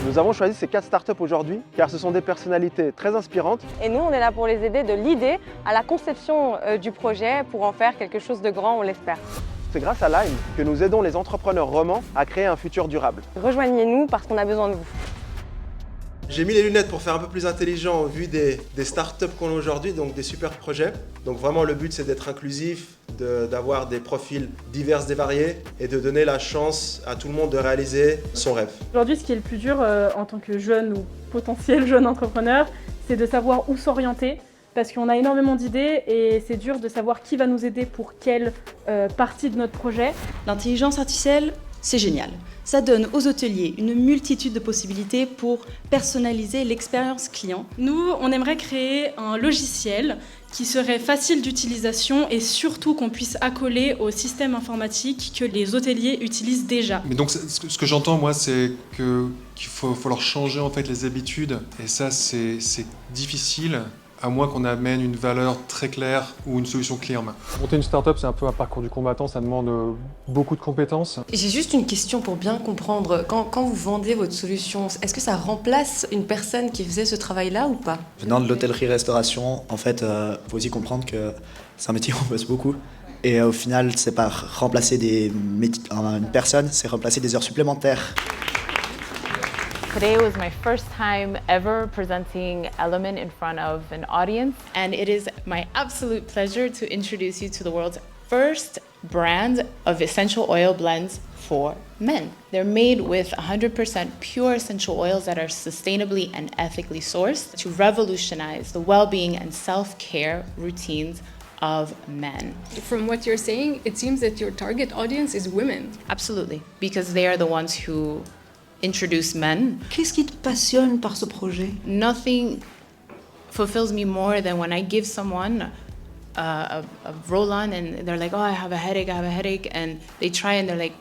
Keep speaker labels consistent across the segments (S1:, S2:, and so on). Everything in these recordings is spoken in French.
S1: Nous avons choisi ces 4 startups aujourd'hui car ce sont des personnalités très inspirantes.
S2: Et nous, on est là pour les aider de l'idée à la conception du projet pour en faire quelque chose de grand, on l'espère.
S1: C'est grâce à Lime que nous aidons les entrepreneurs romans à créer un futur durable.
S2: Rejoignez-nous parce qu'on a besoin de vous.
S1: J'ai mis les lunettes pour faire un peu plus intelligent au vu des startups qu'on a aujourd'hui, donc des super projets. Donc vraiment le but c'est d'être inclusif, d'avoir des profils divers et variés et de donner la chance à tout le monde de réaliser son rêve.
S3: Aujourd'hui, ce qui est le plus dur en tant que jeune ou potentiel jeune entrepreneur, c'est de savoir où s'orienter parce qu'on a énormément d'idées et c'est dur de savoir qui va nous aider pour quelle partie de notre projet.
S4: L'intelligence artificielle, c'est génial. Ça donne aux hôteliers une multitude de possibilités pour personnaliser l'expérience client. Nous, on aimerait créer un logiciel qui serait facile d'utilisation et surtout qu'on puisse accoler au système informatique que les hôteliers utilisent déjà.
S5: Mais donc ce que j'entends moi, c'est qu'il faut leur changer en fait les habitudes et ça c'est difficile. À moins qu'on amène une valeur très claire ou une solution clé en main. Monter une start-up, c'est un peu un parcours du combattant, ça demande beaucoup de compétences.
S6: J'ai juste une question pour bien comprendre. Quand vous vendez votre solution, est-ce que ça remplace une personne qui faisait ce travail-là ou pas?
S7: Venant de l'hôtellerie-restauration, en fait, faut aussi comprendre que c'est un métier où on bosse beaucoup. Et au final, c'est pas remplacer une personne, c'est remplacer des heures supplémentaires.
S8: Today was my first time ever presenting Element in front of an audience, and it is my absolute pleasure to introduce you to the world's first brand of essential oil blends for men. They're made with 100% pure essential oils that are sustainably and ethically sourced to revolutionize the well-being and self-care routines of men.
S9: From what you're saying, it seems that your target audience is women.
S8: Absolutely, because they are the ones who introduce men.
S4: Qu'est-ce qui te passionne par ce projet?
S8: Nothing fulfills me more than when I give someone a roll-on and they're like, oh, I have a headache, and they try and they're like,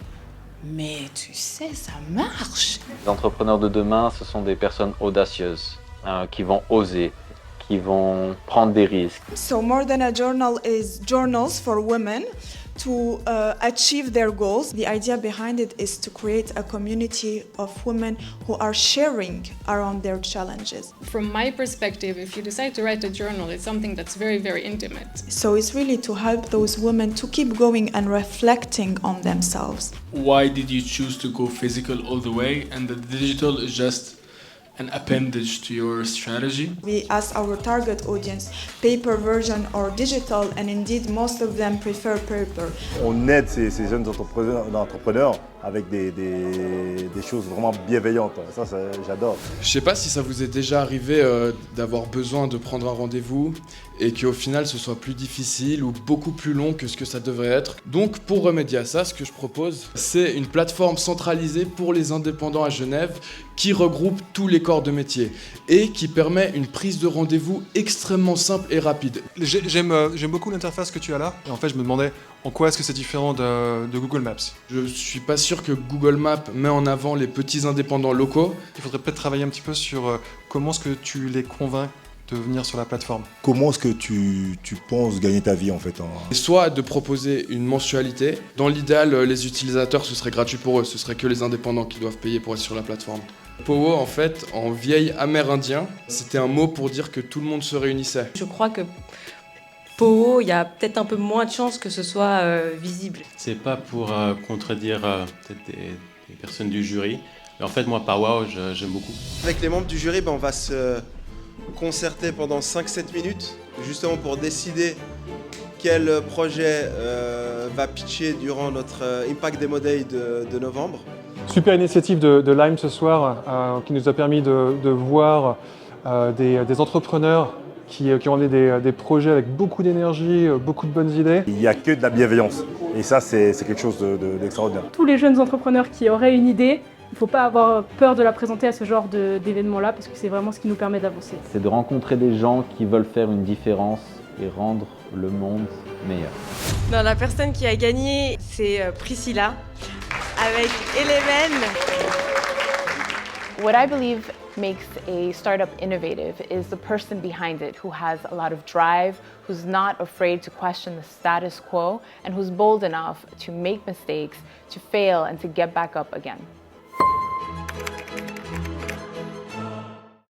S8: mais tu sais, ça marche.
S10: Les entrepreneurs de demain, ce sont des personnes audacieuses, qui vont oser, qui vont prendre des risques.
S11: So More Than a Journal is journals for women to achieve their goals. The idea behind it is to create a community of women who are sharing around their challenges.
S9: From my perspective, if you decide to write a journal, it's something that's very, very intimate.
S11: So it's really to help those women to keep going and reflecting on themselves.
S12: Why did you choose to go physical all the way and the digital is just an appendage to your strategy?
S11: We asked our target audience, paper version or digital, and indeed most of them prefer paper.
S13: On aide ces jeunes entrepreneurs avec des choses vraiment bienveillantes. Ça j'adore.
S14: Je sais pas si ça vous est déjà arrivé d'avoir besoin de prendre un rendez-vous et qu'au final ce soit plus difficile ou beaucoup plus long que ce que ça devrait être. Donc pour remédier à ça, ce que je propose, c'est une plateforme centralisée pour les indépendants à Genève qui regroupe tous les corps de métier et qui permet une prise de rendez-vous extrêmement simple et rapide.
S5: J'aime beaucoup l'interface que tu as là et en fait je me demandais en quoi est-ce que c'est différent de Google Maps.
S14: Je suis pas sûr que Google Maps met en avant les petits indépendants locaux.
S5: Il faudrait peut-être travailler un petit peu sur comment est-ce que tu les convaincs de venir sur la plateforme.
S13: Comment est-ce que tu penses gagner ta vie en fait
S14: Soit de proposer une mensualité. Dans l'idéal, les utilisateurs, ce serait gratuit pour eux. Ce serait que les indépendants qui doivent payer pour être sur la plateforme. Powo, en fait, en vieil amérindien, c'était un mot pour dire que tout le monde se réunissait.
S6: Je crois que Powo, il y a peut-être un peu moins de chances que ce soit visible.
S15: C'est pas pour contredire peut-être des personnes du jury, mais en fait, moi, Powwow, j'aime beaucoup.
S1: Avec les membres du jury, on va se concerter pendant 5-7 minutes, justement pour décider quel projet va pitcher durant notre Impact Demo Day de novembre.
S5: Super initiative de Lime ce soir qui nous a permis de voir des entrepreneurs qui ont amené des projets avec beaucoup d'énergie, beaucoup de bonnes idées.
S13: Il n'y a que de la bienveillance et ça c'est quelque chose d'extraordinaire.
S3: Tous les jeunes entrepreneurs qui auraient une idée, il ne faut pas avoir peur de la présenter à ce genre d'événement-là parce que c'est vraiment ce qui nous permet d'avancer.
S10: C'est de rencontrer des gens qui veulent faire une différence et rendre le monde meilleur.
S2: Non, la personne qui a gagné, c'est Priscilla avec Eleven.
S8: What I believe makes a startup innovative is the person behind it who has a lot of drive, who's not afraid to question the status quo, and who's bold enough to make mistakes, to fail, and to get back up again.